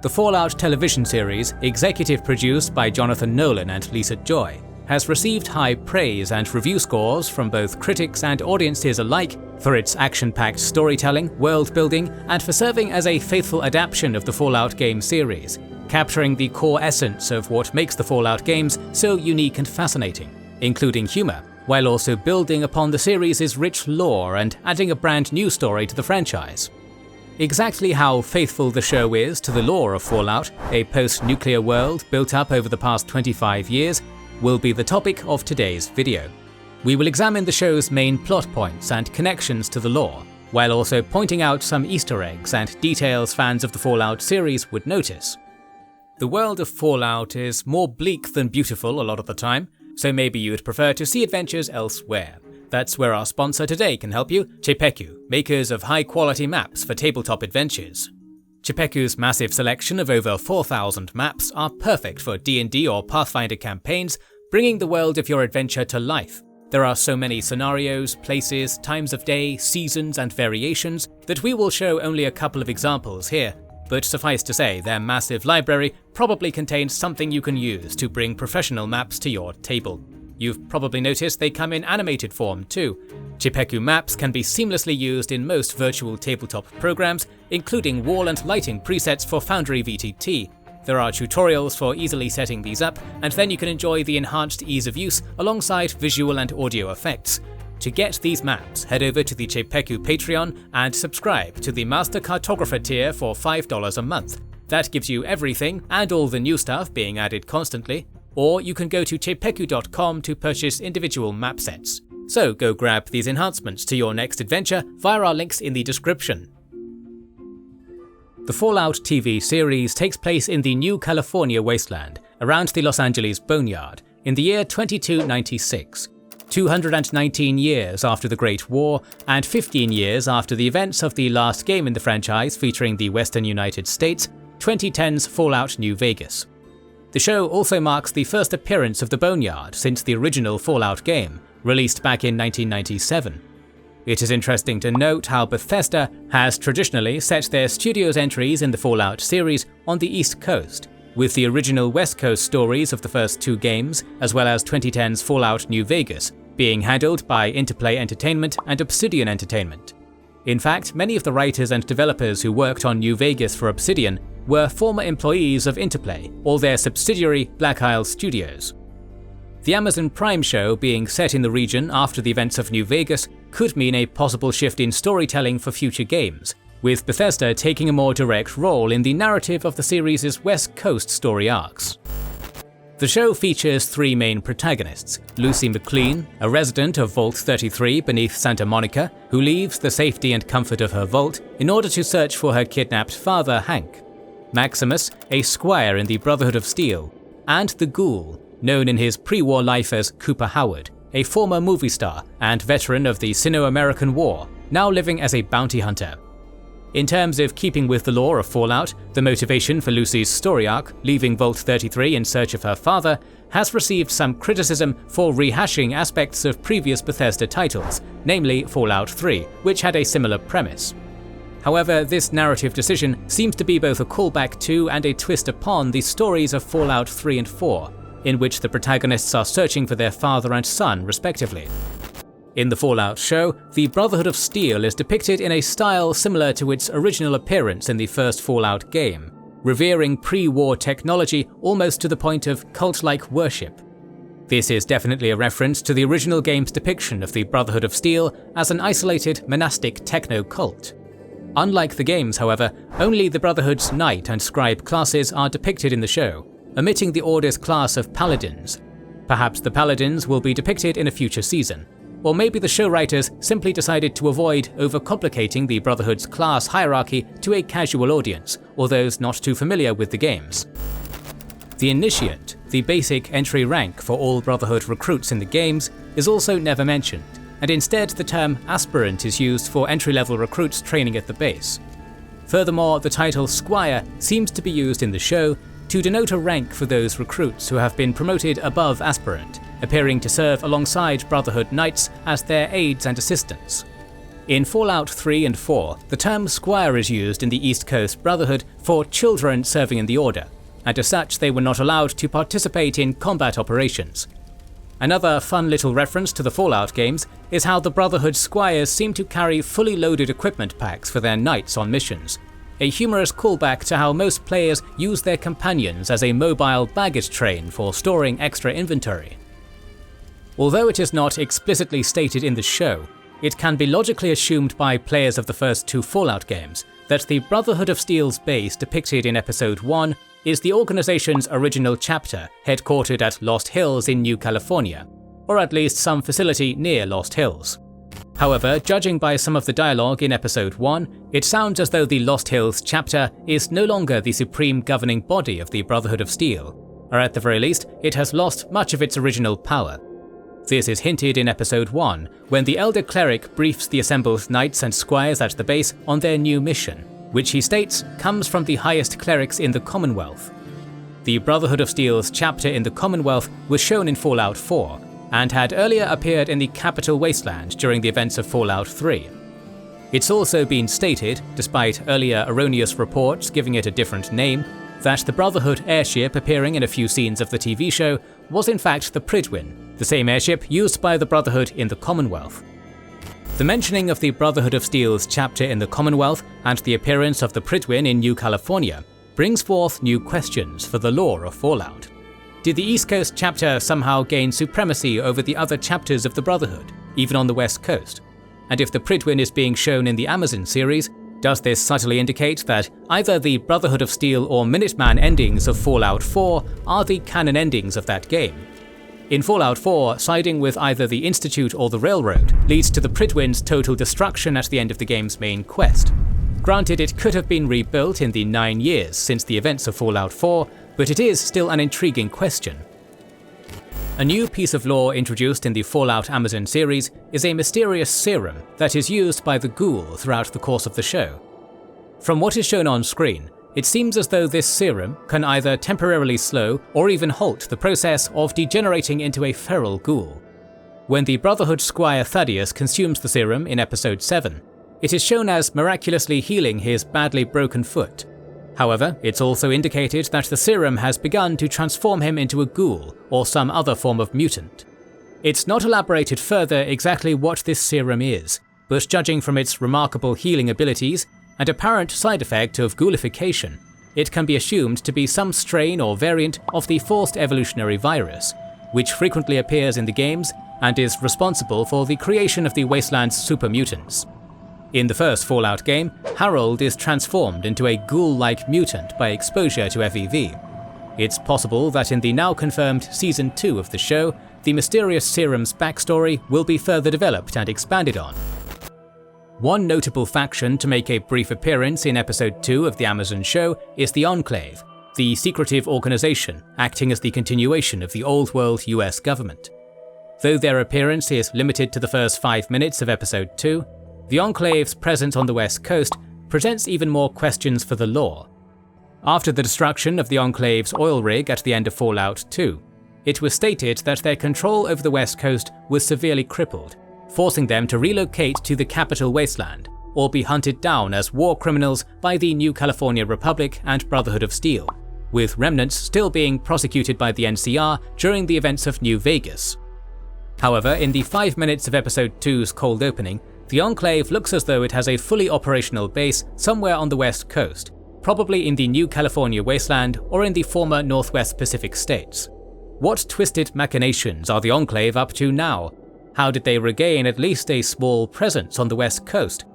The Fallout television series, executive produced by Jonathan Nolan and Lisa Joy, has received high praise and review scores from both critics and audiences alike for its action-packed storytelling, world-building, and for serving as a faithful adaptation of the Fallout game series, capturing the core essence of what makes the Fallout games so unique and fascinating, including humor, while also building upon the series' rich lore and adding a brand new story to the franchise. Exactly how faithful the show is to the lore of Fallout, a post-nuclear world built up over the past 25 years, will be the topic of today's video. We will examine the show's main plot points and connections to the lore, while also pointing out some Easter eggs and details fans of the Fallout series would notice. The world of Fallout is more bleak than beautiful a lot of the time, so maybe you would prefer to see adventures elsewhere. That's where our sponsor today can help you, Chepekyu, makers of high-quality maps for tabletop adventures. Chepeku's massive selection of over 4,000 maps are perfect for D&D or Pathfinder campaigns, bringing the world of your adventure to life. There are so many scenarios, places, times of day, seasons, and variations that we will show only a couple of examples here, but suffice to say, their massive library probably contains something you can use to bring professional maps to your table. You've probably noticed they come in animated form too. Chepekyu maps can be seamlessly used in most virtual tabletop programs, including wall and lighting presets for Foundry VTT. There are tutorials for easily setting these up, and then you can enjoy the enhanced ease of use alongside visual and audio effects. To get these maps, head over to the Chepekyu Patreon and subscribe to the Master Cartographer tier for $5 a month. That gives you everything and all the new stuff being added constantly. Or you can go to chepekyu.com to purchase individual map sets. So go grab these enhancements to your next adventure via our links in the description. The Fallout TV series takes place in the New California wasteland, around the Los Angeles Boneyard, in the year 2296. 219 years after the Great War, and 15 years after the events of the last game in the franchise featuring the Western United States, 2010's Fallout New Vegas. The show also marks the first appearance of the Boneyard since the original Fallout game, released back in 1997. It is interesting to note how Bethesda has traditionally set their studio's entries in the Fallout series on the East Coast, with the original West Coast stories of the first two games, as well as 2010's Fallout New Vegas, being handled by Interplay Entertainment and Obsidian Entertainment. In fact, many of the writers and developers who worked on New Vegas for Obsidian were former employees of Interplay or their subsidiary Black Isle Studios. The Amazon Prime show being set in the region after the events of New Vegas could mean a possible shift in storytelling for future games, with Bethesda taking a more direct role in the narrative of the series' West Coast story arcs. The show features three main protagonists: Lucy McLean, a resident of Vault 33 beneath Santa Monica, who leaves the safety and comfort of her vault in order to search for her kidnapped father, Hank; Maximus, a squire in the Brotherhood of Steel; and the Ghoul, known in his pre-war life as Cooper Howard, a former movie star and veteran of the Sino-American War, now living as a bounty hunter. In terms of keeping with the lore of Fallout, the motivation for Lucy's story arc, leaving Vault 33 in search of her father, has received some criticism for rehashing aspects of previous Bethesda titles, namely Fallout 3, which had a similar premise. However, this narrative decision seems to be both a callback to and a twist upon the stories of Fallout 3 and 4, in which the protagonists are searching for their father and son, respectively. In the Fallout show, the Brotherhood of Steel is depicted in a style similar to its original appearance in the first Fallout game, revering pre-war technology almost to the point of cult-like worship. This is definitely a reference to the original game's depiction of the Brotherhood of Steel as an isolated monastic techno-cult. Unlike the games, however, only the Brotherhood's Knight and Scribe classes are depicted in the show, omitting the Order's class of Paladins. Perhaps the Paladins will be depicted in a future season. Or maybe the show writers simply decided to avoid overcomplicating the Brotherhood's class hierarchy to a casual audience, or those not too familiar with the games. The Initiate, the basic entry rank for all Brotherhood recruits in the games, is also never mentioned, and instead the term Aspirant is used for entry-level recruits training at the base. Furthermore, the title Squire seems to be used in the show to denote a rank for those recruits who have been promoted above Aspirant, appearing to serve alongside Brotherhood Knights as their aides and assistants. In Fallout 3 and 4, the term Squire is used in the East Coast Brotherhood for children serving in the Order, and as such they were not allowed to participate in combat operations. Another fun little reference to the Fallout games is how the Brotherhood Squires seem to carry fully loaded equipment packs for their knights on missions, a humorous callback to how most players use their companions as a mobile baggage train for storing extra inventory. Although it is not explicitly stated in the show, it can be logically assumed by players of the first two Fallout games that the Brotherhood of Steel's base depicted in Episode 1 is the organization's original chapter, headquartered at Lost Hills in New California, or at least some facility near Lost Hills. However, judging by some of the dialogue in Episode 1, it sounds as though the Lost Hills chapter is no longer the supreme governing body of the Brotherhood of Steel, or at the very least, it has lost much of its original power. This is hinted in Episode 1, when the Elder Cleric briefs the assembled knights and squires at the base on their new mission, which he states comes from the highest clerics in the Commonwealth. The Brotherhood of Steel's chapter in the Commonwealth was shown in Fallout 4, and had earlier appeared in the Capital Wasteland during the events of Fallout 3. It's also been stated, despite earlier erroneous reports giving it a different name, that the Brotherhood airship appearing in a few scenes of the TV show was in fact the Prydwen, the same airship used by the Brotherhood in the Commonwealth. The mentioning of the Brotherhood of Steel's chapter in the Commonwealth and the appearance of the Prydwen in New California brings forth new questions for the lore of Fallout. Did the East Coast chapter somehow gain supremacy over the other chapters of the Brotherhood, even on the West Coast? And if the Prydwen is being shown in the Amazon series, does this subtly indicate that either the Brotherhood of Steel or Minuteman endings of Fallout 4 are the canon endings of that game? In Fallout 4, siding with either the Institute or the Railroad leads to the Prydwen's total destruction at the end of the game's main quest. Granted, it could have been rebuilt in the 9 years since the events of Fallout 4, but it is still an intriguing question. A new piece of lore introduced in the Fallout Amazon series is a mysterious serum that is used by the ghoul throughout the course of the show. From what is shown on screen, it seems as though this serum can either temporarily slow or even halt the process of degenerating into a feral ghoul. When the Brotherhood Squire Thaddeus consumes the serum in Episode 7, it is shown as miraculously healing his badly broken foot. However, it's also indicated that the serum has begun to transform him into a ghoul or some other form of mutant. It's not elaborated further exactly what this serum is, but judging from its remarkable healing abilities and apparent side effect of ghoulification, it can be assumed to be some strain or variant of the forced evolutionary virus, which frequently appears in the games and is responsible for the creation of the Wasteland's super mutants. In the first Fallout game, Harold is transformed into a ghoul-like mutant by exposure to FEV. It's possible that in the now confirmed Season 2 of the show, the mysterious serum's backstory will be further developed and expanded on. One notable faction to make a brief appearance in Episode 2 of the Amazon show is the Enclave, the secretive organization acting as the continuation of the old world US government. Though their appearance is limited to the first 5 minutes of Episode 2, the Enclave's presence on the West Coast presents even more questions for the lore. After the destruction of the Enclave's oil rig at the end of Fallout 2, it was stated that their control over the West Coast was severely crippled, forcing them to relocate to the Capital Wasteland, or be hunted down as war criminals by the New California Republic and Brotherhood of Steel, with remnants still being prosecuted by the NCR during the events of New Vegas. However, in the 5 minutes of Episode 2's cold opening, the Enclave looks as though it has a fully operational base somewhere on the West Coast, probably in the New California Wasteland or in the former Northwest Pacific states. What twisted machinations are the Enclave up to now? How did they regain at least a small presence on the West Coast?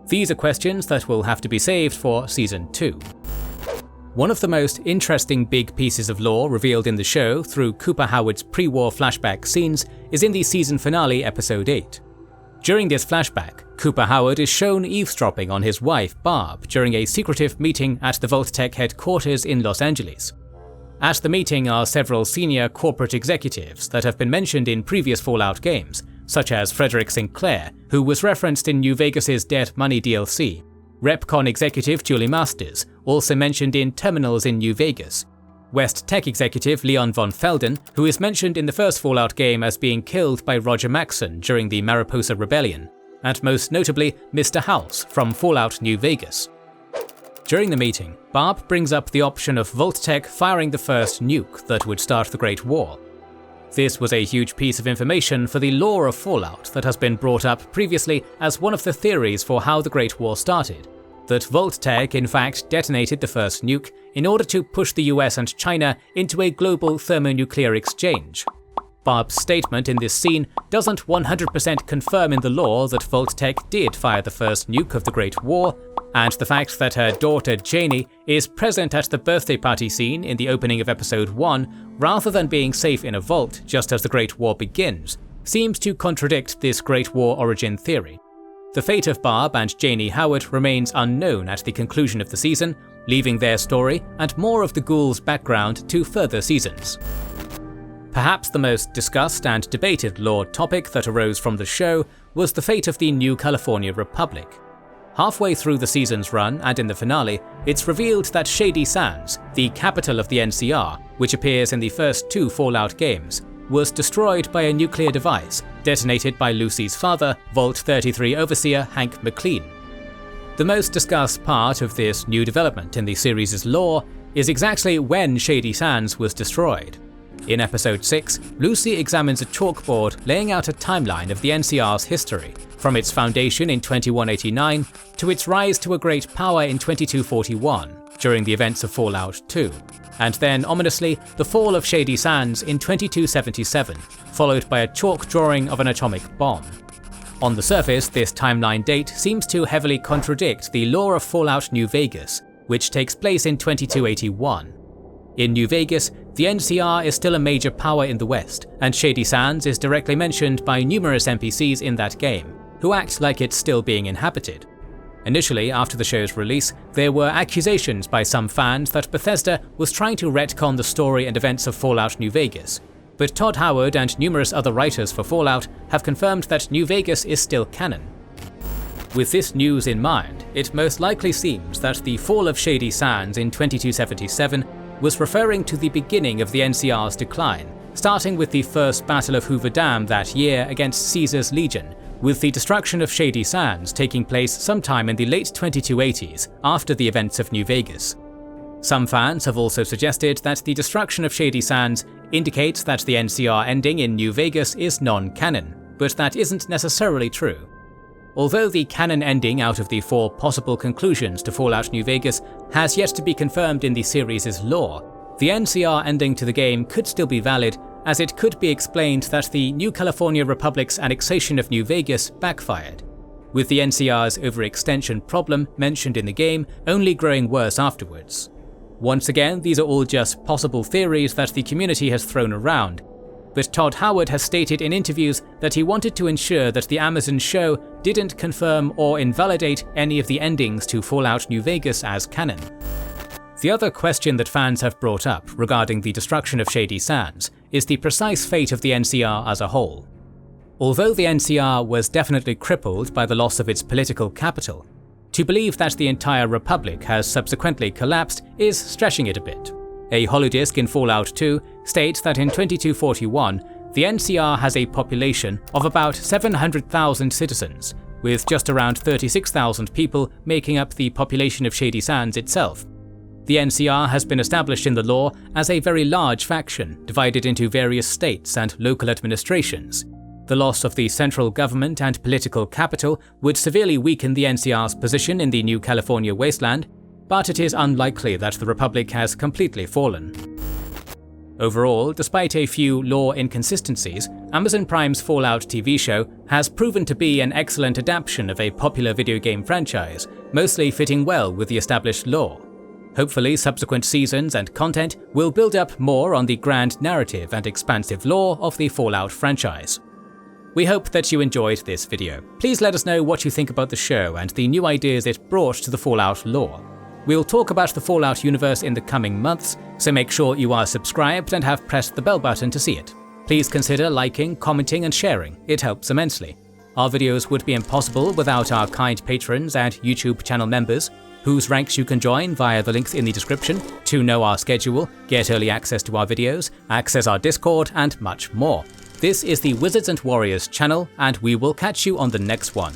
These are questions that will have to be saved for Season 2. One of the most interesting big pieces of lore revealed in the show through Cooper Howard's pre-war flashback scenes is in the season finale Episode 8. During this flashback, Cooper Howard is shown eavesdropping on his wife Barb during a secretive meeting at the Vault-Tec headquarters in Los Angeles. At the meeting are several senior corporate executives that have been mentioned in previous Fallout games, such as Frederick Sinclair, who was referenced in New Vegas' Dead Money DLC, Repcon executive Julie Masters, also mentioned in Terminals in New Vegas, West Tech executive Leon von Felden, who is mentioned in the first Fallout game as being killed by Roger Maxson during the Mariposa Rebellion, and most notably Mr. House from Fallout New Vegas. During the meeting, Barb brings up the option of Vault-Tec firing the first nuke that would start the Great War. This was a huge piece of information for the lore of Fallout that has been brought up previously as one of the theories for how the Great War started, that Vault-Tec in fact detonated the first nuke in order to push the US and China into a global thermonuclear exchange. Barb's statement in this scene doesn't 100% confirm in the lore that Vault-Tec did fire the first nuke of the Great War, and the fact that her daughter Janie is present at the birthday party scene in the opening of episode 1 rather than being safe in a vault just as the Great War begins seems to contradict this Great War origin theory. The fate of Barb and Janie Howard remains unknown at the conclusion of the season, leaving their story and more of the ghouls' background to further seasons. Perhaps the most discussed and debated lore topic that arose from the show was the fate of the New California Republic. Halfway through the season's run and in the finale, it's revealed that Shady Sands, the capital of the NCR, which appears in the first 2 Fallout games, was destroyed by a nuclear device detonated by Lucy's father, Vault 33 Overseer Hank McLean. The most discussed part of this new development in the series' lore is exactly when Shady Sands was destroyed. In episode 6, Lucy examines a chalkboard laying out a timeline of the NCR's history, from its foundation in 2189 to its rise to a great power in 2241, during the events of Fallout 2, and then ominously the fall of Shady Sands in 2277, followed by a chalk drawing of an atomic bomb. On the surface, this timeline date seems to heavily contradict the lore of Fallout New Vegas, which takes place in 2281. In New Vegas, the NCR is still a major power in the West, and Shady Sands is directly mentioned by numerous NPCs in that game, who act like it's still being inhabited. Initially, after the show's release, there were accusations by some fans that Bethesda was trying to retcon the story and events of Fallout New Vegas, but Todd Howard and numerous other writers for Fallout have confirmed that New Vegas is still canon. With this news in mind, it most likely seems that the fall of Shady Sands in 2277 was referring to the beginning of the NCR's decline, starting with the First Battle of Hoover Dam that year against Caesar's Legion, with the destruction of Shady Sands taking place sometime in the late 2280s, after the events of New Vegas. Some fans have also suggested that the destruction of Shady Sands indicates that the NCR ending in New Vegas is non-canon, but that isn't necessarily true. Although the canon ending out of the 4 possible conclusions to Fallout New Vegas has yet to be confirmed in the series' lore, the NCR ending to the game could still be valid, as it could be explained that the New California Republic's annexation of New Vegas backfired, with the NCR's overextension problem mentioned in the game only growing worse afterwards. Once again, these are all just possible theories that the community has thrown around, but Todd Howard has stated in interviews that he wanted to ensure that the Amazon show didn't confirm or invalidate any of the endings to Fallout New Vegas as canon. The other question that fans have brought up regarding the destruction of Shady Sands is the precise fate of the NCR as a whole. Although the NCR was definitely crippled by the loss of its political capital, to believe that the entire Republic has subsequently collapsed is stretching it a bit. A holodisk in Fallout 2 states that in 2241, the NCR has a population of about 700,000 citizens, with just around 36,000 people making up the population of Shady Sands itself. The NCR has been established in the lore as a very large faction, divided into various states and local administrations. The loss of the central government and political capital would severely weaken the NCR's position in the New California wasteland, but it is unlikely that the Republic has completely fallen. Overall, despite a few lore inconsistencies, Amazon Prime's Fallout TV show has proven to be an excellent adaptation of a popular video game franchise, mostly fitting well with the established lore. Hopefully, subsequent seasons and content will build up more on the grand narrative and expansive lore of the Fallout franchise. We hope that you enjoyed this video. Please let us know what you think about the show and the new ideas it brought to the Fallout lore. We'll talk about the Fallout universe in the coming months, so make sure you are subscribed and have pressed the bell button to see it. Please consider liking, commenting and sharing, it helps immensely. Our videos would be impossible without our kind patrons and YouTube channel members, whose ranks you can join via the links in the description to know our schedule, get early access to our videos, access our Discord and much more. This is the Wizards and Warriors channel, and we will catch you on the next one.